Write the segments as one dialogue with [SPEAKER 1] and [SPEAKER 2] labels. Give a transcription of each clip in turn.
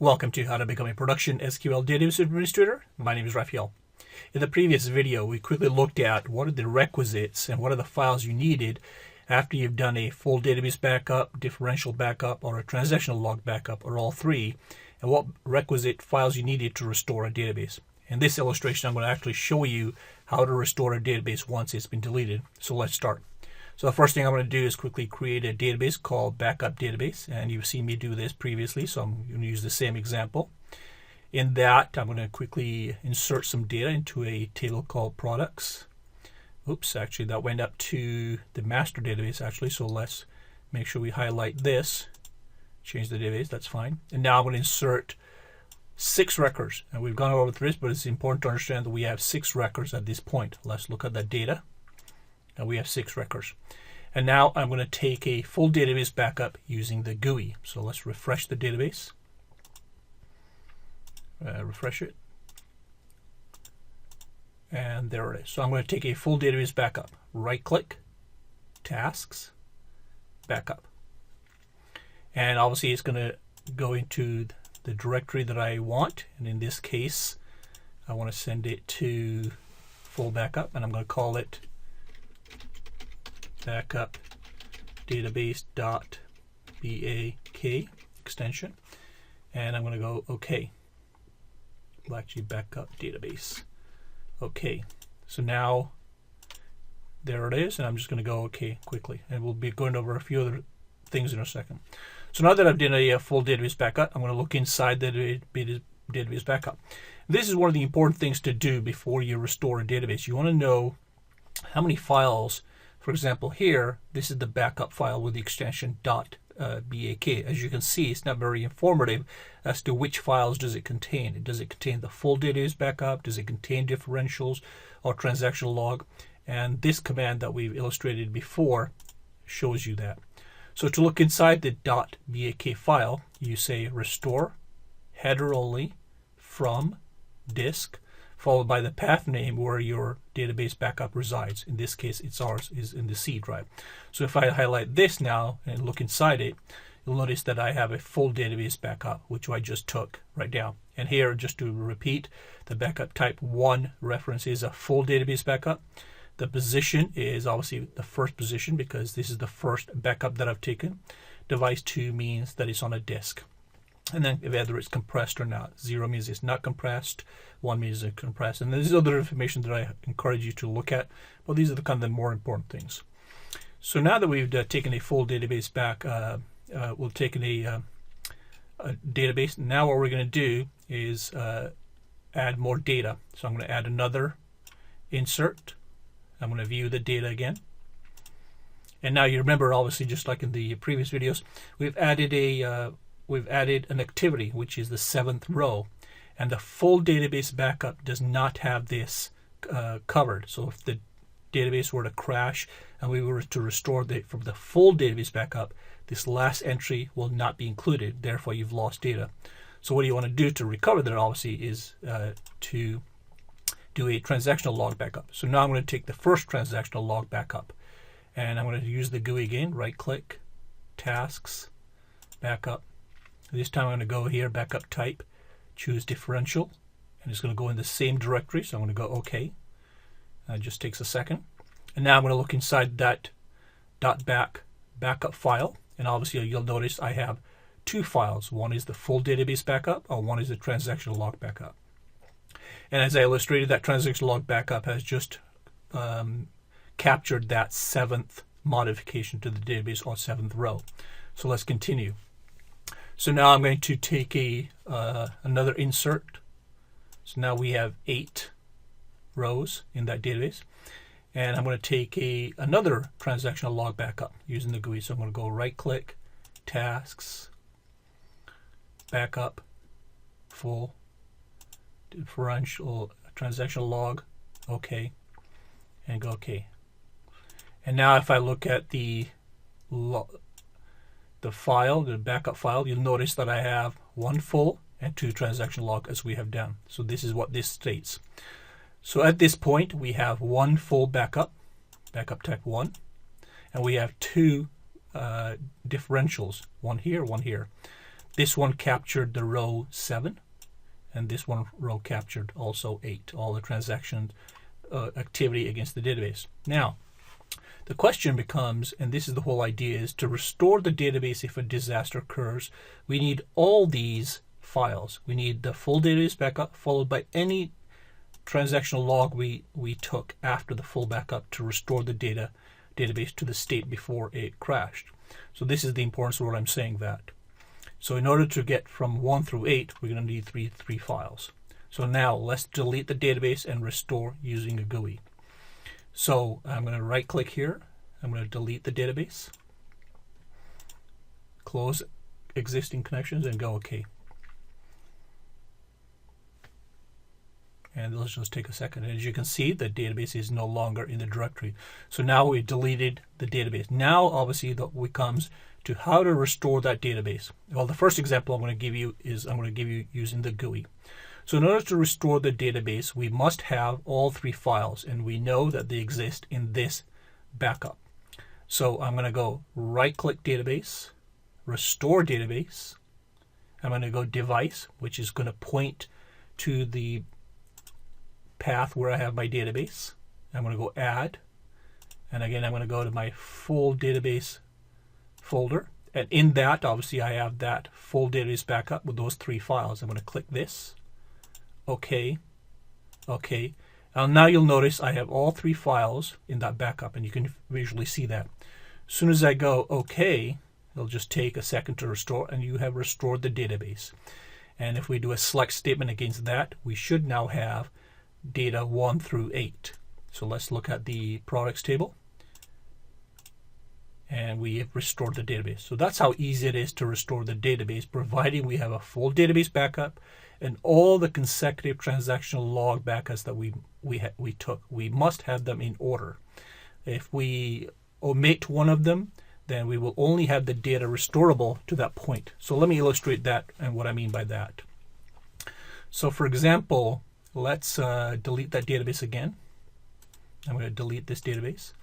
[SPEAKER 1] Welcome to How to Become a Production SQL Database Administrator. My name is Raphael. In the previous video, we quickly looked at what are the requisites and what are the files you needed after you've done a full database backup, differential backup, or a transactional log backup, or all three, and what requisite files you needed to restore a database. In this illustration, I'm going to actually show you how to restore a database once it's been deleted. So let's start. So the first thing I'm going to do is quickly create a database called backup database, and you've seen me do this previously, so I'm going to use the same example. In that, I'm going to quickly insert some data into a table called products. Oops, actually that went up to the master database actually, so let's make sure we highlight this, change the database, that's fine. And now I'm going to insert 6 records, and we've gone over this, but it's important to understand that we have 6 records at this point. Let's look at that data. And we have 6 records. And now I'm going to take a full database backup using the GUI. So let's refresh the database. Refresh it. And there it is. So I'm going to take a full database backup. Right click, tasks, backup. And obviously it's going to go into the directory that I want. And in this case, I want to send it to full backup, and I'm going to call it backup database.bak extension, and I'm going to go OK. Well, actually backup database. OK. So now there it is, and I'm just going to go OK quickly, and we'll be going over a few other things in a second. So now that I've done a full database backup, I'm going to look inside the database backup. This is one of the important things to do before you restore a database. You want to know how many files. For example, here, this is the backup file with the extension .bak. As you can see, it's not very informative as to which files does it contain. Does it contain the full database backup? Does it contain differentials or transactional log? And this command that we've illustrated before shows you that. So to look inside the .bak file, you say restore header only from disk, followed by the path name where your database backup resides. In this case, it's ours, is in the C drive. So if I highlight this now and look inside it, you'll notice that I have a full database backup, which I just took right down. And here, just to repeat, the backup type 1 reference is a full database backup. The position is obviously the first position because this is the first backup that I've taken. Device 2 means that it's on a disk. And then whether it's compressed or not. 0 means it's not compressed. 1 means it's compressed. And there's other information that I encourage you to look at. But these are the kind of the more important things. So now that we've taken a full database back, we've taken a database. Now what we're going to do is add more data. So I'm going to add another insert. I'm going to view the data again. And now you remember, obviously, just like in the previous videos, we've added an activity, which is the 7th row, and the full database backup does not have this covered. So if the database were to crash and we were to restore from the full database backup, this last entry will not be included. Therefore, you've lost data. So what you want to do to recover that, obviously, is to do a transactional log backup. So now I'm going to take the first transactional log backup, and I'm going to use the GUI again. Right-click, tasks, backup. This time I'm going to go here, backup type, choose differential, and it's going to go in the same directory, so I'm going to go OK. It just takes a second. And now I'm going to look inside that .bak backup file, and obviously you'll notice I have 2 files. One is the full database backup, or one is the transactional log backup. And as I illustrated, that transactional log backup has just captured that 7th modification to the database or 7th row. So let's continue. So now I'm going to take another insert. So now we have 8 rows in that database. And I'm going to take another transactional log backup using the GUI. So I'm going to go right-click, tasks, backup, full, differential, transactional log, OK, and go OK. And now if I look at the file, the backup file, you'll notice that I have 1 full and 2 transactional log as we have done. So this is what this states. So at this point, we have 1 full backup type 1, and we have 2 differentials, one here, one here. This one captured the row 7, and this one row captured also 8, all the transaction activity against the database. Now, the question becomes, and this is the whole idea, is to restore the database if a disaster occurs. We need all these files. We need the full database backup followed by any transactional log we took after the full backup to restore the database to the state before it crashed. So this is the importance of what I'm saying that. So in order to get from 1 through 8, we're going to need three files. So now let's delete the database and restore using a GUI. So I'm going to right click here. I'm going to delete the database, close existing connections, and go OK. And let's just take a second. As you can see, the database is no longer in the directory. So now we deleted the database. Now, obviously, that comes to how to restore that database. Well, the first example I'm going to give you is using the GUI. So in order to restore the database, we must have all 3 files, and we know that they exist in this backup. So I'm going to go right-click database, restore database. I'm going to go device, which is going to point to the path where I have my database. I'm going to go add, and again I'm going to go to my full database folder, and in that obviously I have that full database backup with those 3 files. I'm going to click this, OK, OK. Now you'll notice I have all 3 files in that backup, and you can visually see that. As soon as I go OK, it'll just take a second to restore, and you have restored the database. And if we do a select statement against that, we should now have data 1 through 8. So let's look at the products table, and we have restored the database. So that's how easy it is to restore the database, providing we have a full database backup and all the consecutive transactional log backups that we took. We must have them in order. If we omit one of them, then we will only have the data restorable to that point. So let me illustrate that and what I mean by that. So for example, let's delete that database again. I'm going to delete this database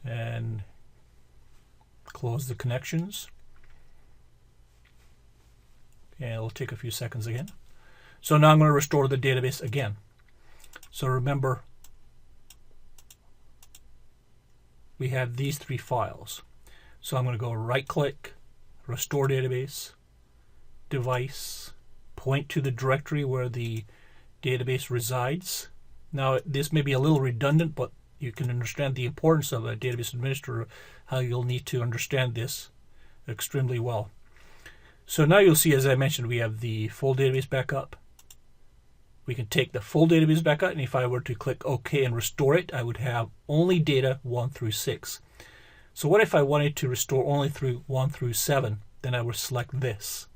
[SPEAKER 1] and close the connections. And it'll take a few seconds again. So now I'm going to restore the database again. So remember, we have these 3 files. So I'm going to go right click, restore database, device, point to the directory where the database resides. Now this may be a little redundant, but you can understand the importance of a database administrator, how you'll need to understand this extremely well. So now you'll see, as I mentioned, we have the full database backup. We can take the full database backup, and if I were to click OK and restore it, I would have only data 1 through 6. So what if I wanted to restore only through 1 through 7? Then I would select this.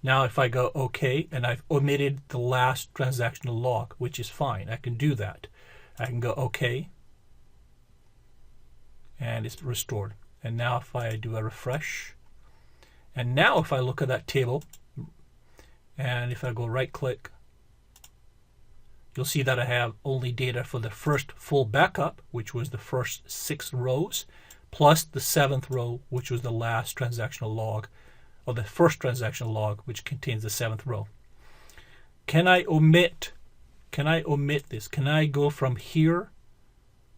[SPEAKER 1] Now if I go OK, and I've omitted the last transactional log, which is fine, I can do that. I can go OK, and it's restored. And now if I do a refresh, and now if I look at that table, and if I go right click, you'll see that I have only data for the first full backup, which was the first 6 rows, plus the 7th row, which was the last transactional log, or the first transactional log, which contains the 7th row. Can I omit this? Can I go from here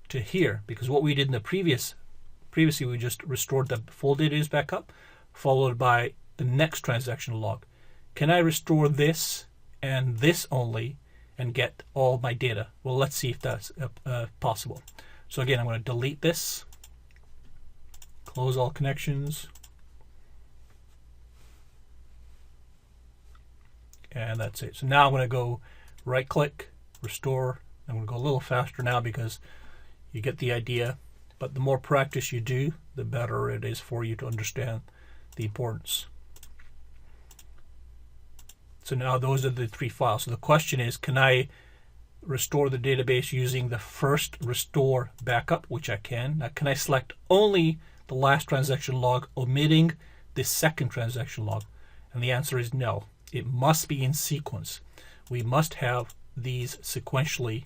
[SPEAKER 1] to here? Because what we did in the previously we just restored the full database backup, followed by the next transactional log. Can I restore this and this only and get all my data? Well, let's see if that's possible. So again, I'm going to delete this, close all connections, and that's it. So now I'm going to go right click, restore. I'm going to go a little faster now because you get the idea, but the more practice you do, the better it is for you to understand the importance. So now those are the 3 files. So the question is, can I restore the database using the first restore backup, which I can. Now, can I select only the last transaction log, omitting the second transaction log? And the answer is no. It must be in sequence. We must have these sequentially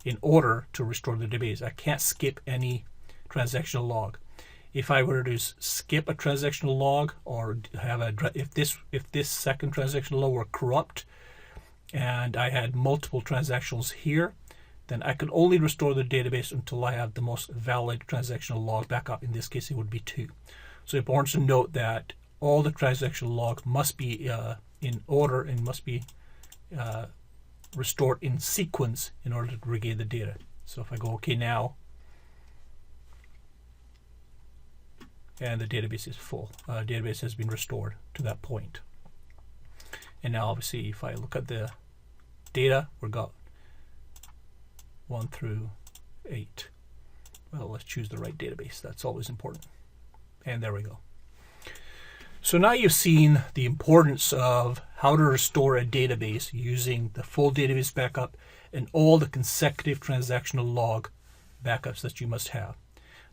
[SPEAKER 1] in order to restore the database. I can't skip any transactional log. if I were to skip a transactional log or have if this second transactional log were corrupt and I had multiple transactions here, then I could only restore the database until I have the most valid transactional log backup. In this case, it would be 2. So it's important to note that all the transactional logs must be in order and must be restored in sequence in order to regain the data. So if I go OK now, and the database is full. Database has been restored to that point. And now obviously if I look at the data, we've got 1 through 8. Well, let's choose the right database. That's always important. And there we go. So now you've seen the importance of how to restore a database using the full database backup and all the consecutive transactional log backups that you must have.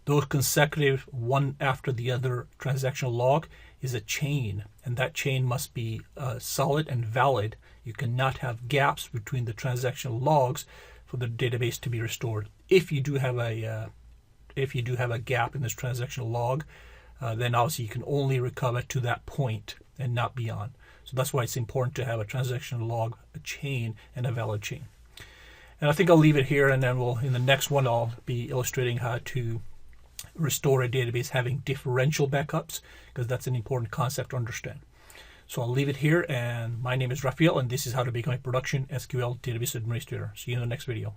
[SPEAKER 1] Those consecutive, one after the other transactional log is a chain, and that chain must be solid and valid. You cannot have gaps between the transactional logs for the database to be restored. If you do have a gap in this transactional log, then obviously you can only recover to that point and not beyond. So that's why it's important to have a transactional log, a chain, and a valid chain. And I think I'll leave it here, and then in the next one I'll be illustrating how to restore a database having differential backups, because that's an important concept to understand. So I'll leave it here, and my name is Rafael, and this is how to become a production SQL database administrator. See you in the next video.